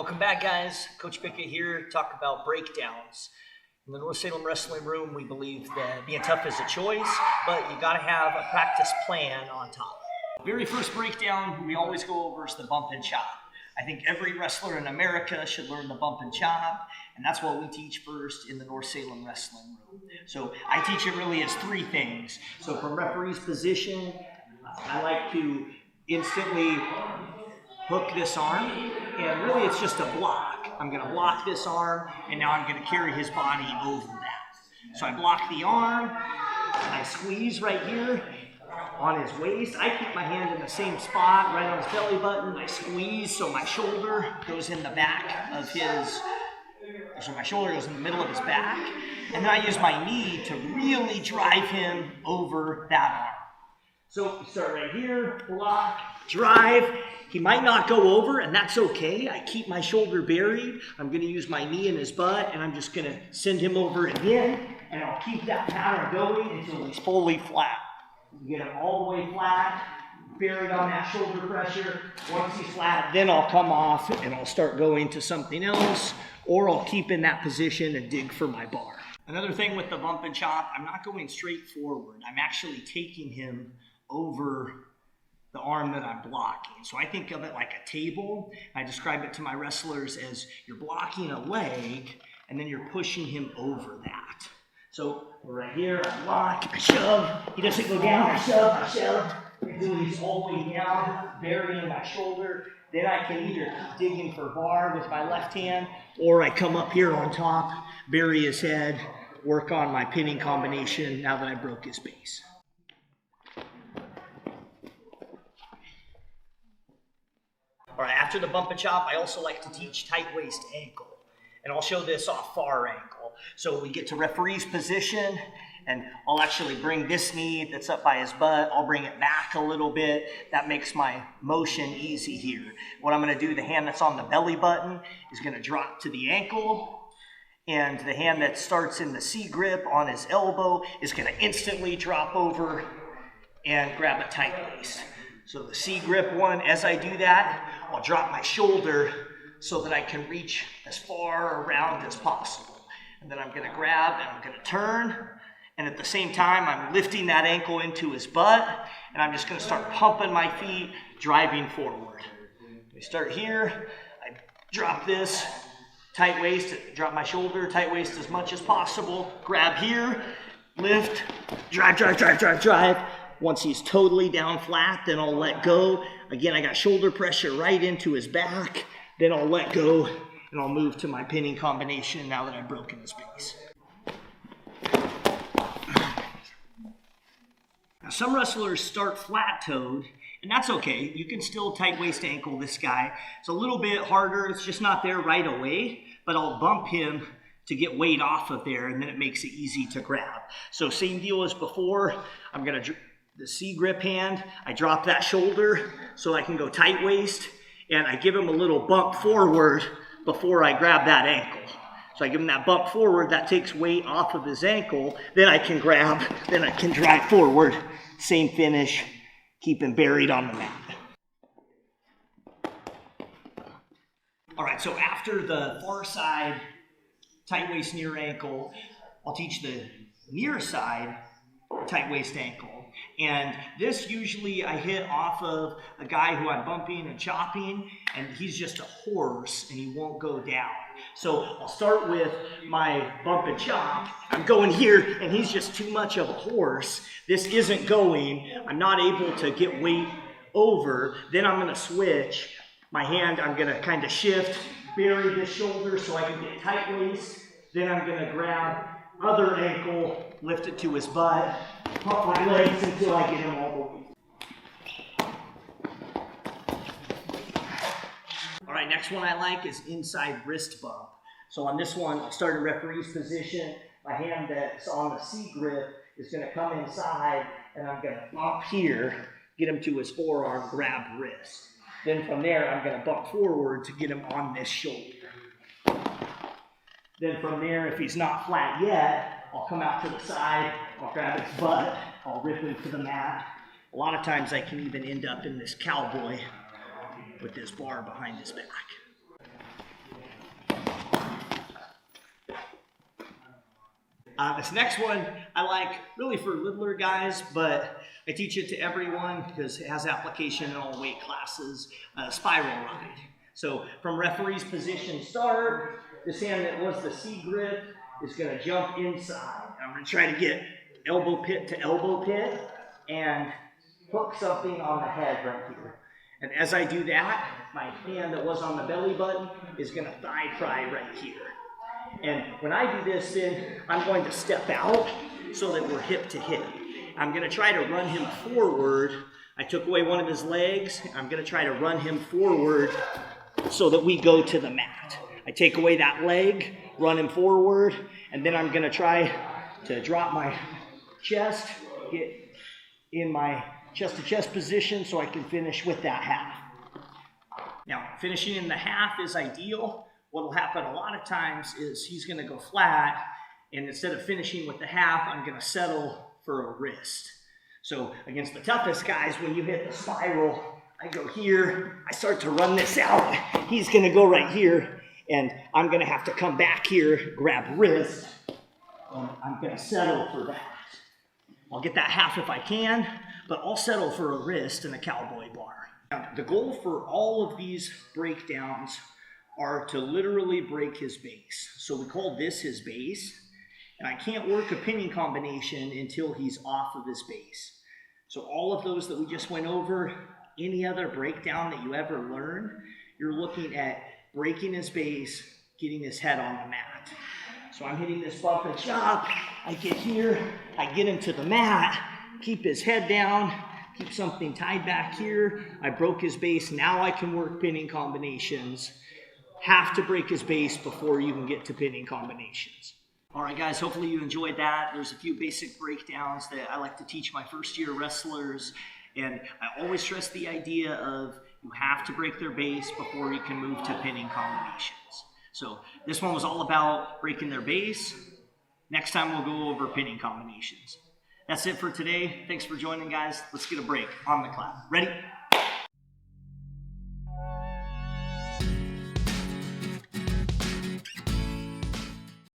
Welcome back, guys. Coach Pickett here to talk about breakdowns. In the North Salem Wrestling Room, we believe that being tough is a choice, but you got to have a practice plan on top. The very first breakdown we always go over is the bump and chop. I think every wrestler in America should learn the bump and chop, and that's what we teach first in the North Salem Wrestling Room. So I teach it really as three things. So from referee's position, I like to instantly hook this arm, and really it's just a block. I'm going to block this arm, and now I'm going to carry his body over that. So I block the arm, and I squeeze right here on his waist. I keep my hand in the same spot, right on his belly button. I squeeze so my shoulder goes in the back of his, so my shoulder goes in the middle of his back, and then I use my knee to really drive him over that arm. So start right here, block, drive. He might not go over, and that's okay. I keep my shoulder buried. I'm going to use my knee in his butt, and I'm just going to send him over again, and I'll keep that pattern going until he's fully flat. Get him all the way flat, buried on that shoulder pressure. Once he's flat, then I'll come off, and I'll start going to something else, or I'll keep in that position and dig for my bar. Another thing with the bump and chop, I'm not going straight forward. I'm actually taking him over the arm that I'm blocking. So I think of it like a table. I describe it to my wrestlers as you're blocking a leg and then you're pushing him over that. So we're right here, I block, I shove. He doesn't go down, I shove. Until he's all the way down, burying my shoulder. Then I can either keep digging for bar with my left hand, or I come up here on top, bury his head, work on my pinning combination now that I broke his base. All right, after the bump and chop, I also like to teach tight waist ankle. And I'll show this off far ankle. So we get to referee's position, and I'll actually bring this knee that's up by his butt, I'll bring it back a little bit. That makes my motion easy here. What I'm gonna do, the hand that's on the belly button is gonna drop to the ankle, and the hand that starts in the C grip on his elbow is gonna instantly drop over and grab a tight waist. So the C grip one, as I do that, I'll drop my shoulder so that I can reach as far around as possible. And then I'm gonna grab and I'm gonna turn, and at the same time, I'm lifting that ankle into his butt, and I'm just gonna start pumping my feet, driving forward. We start here, I drop this, tight waist, drop my shoulder, tight waist as much as possible, grab here, lift, drive. Once he's totally down flat, then I'll let go. Again, I got shoulder pressure right into his back. Then I'll let go, and I'll move to my pinning combination now that I've broken his base. Now, some wrestlers start flat-toed, and that's okay. You can still tight waist ankle this guy. It's a little bit harder. It's just not there right away, but I'll bump him to get weight off of there, and then it makes it easy to grab. So same deal as before. I'm going to the C grip hand, I drop that shoulder so I can go tight waist, and I give him a little bump forward before I grab that ankle. So I give him that bump forward, that takes weight off of his ankle, then I can grab, then I can drive forward. Same finish, keep him buried on the mat. All right, so after the far side tight waist near ankle, I'll teach the near side tight waist ankle. And this usually I hit off of a guy who I'm bumping and chopping, and he's just a horse and he won't go down. So I'll start with my bump and chop. I'm going here and he's just too much of a horse. This isn't going. I'm not able to get weight over. Then I'm going to switch. My hand, I'm going to kind of shift, bury this shoulder so I can get tight waist. Then I'm going to grab other ankle, lift it to his butt, pump my legs until I get him all the way. All right, next one I like is inside wrist bump. So on this one, I'll start in referee's position. My hand that's on the C grip is going to come inside, and I'm going to bump here, get him to his forearm, grab wrist. Then from there, I'm going to bump forward to get him on this shoulder. Then from there, if he's not flat yet, I'll come out to the side, I'll grab his butt, I'll rip him to the mat. A lot of times I can even end up in this cowboy with this bar behind his back. This next one I like really for littler guys, but I teach it to everyone because it has application in all weight classes. Spiral ride. So from referee's position start, this hand that was the C grip is going to jump inside. I'm going to try to get elbow pit to elbow pit and hook something on the head right here. And as I do that, my hand that was on the belly button is going to thigh pry right here. And when I do this, then I'm going to step out so that we're hip to hip. I'm going to try to run him forward. I took away one of his legs. I'm going to try to run him forward so that we go to the mat. I take away that leg, run him forward, and then I'm going to try to drop my chest, get in my chest-to-chest position so I can finish with that half. Now, finishing in the half is ideal. What will happen a lot of times is he's going to go flat, and instead of finishing with the half, I'm going to settle for a wrist. So against the toughest guys, when you hit the spiral, I go here, I start to run this out. He's going to go right here, and I'm going to have to come back here, grab wrist, and I'm going to settle for that. I'll get that half if I can, but I'll settle for a wrist and a cowboy bar. Now, the goal for all of these breakdowns are to literally break his base. So we call this his base, and I can't work a pinning combination until he's off of his base. So all of those that we just went over, any other breakdown that you ever learn, you're looking at breaking his base, getting his head on the mat. So I'm hitting this bump and chop, I get here, I get him to the mat, keep his head down, keep something tied back here, I broke his base, now I can work pinning combinations. Have to break his base before you can get to pinning combinations. All right, guys, hopefully you enjoyed that. There's a few basic breakdowns that I like to teach my first-year wrestlers, and I always stress the idea of you have to break their base before you can move to pinning combinations. So this one was all about breaking their base. Next time we'll go over pinning combinations. That's it for today. Thanks for joining, guys. Let's get a break on the clap. Ready?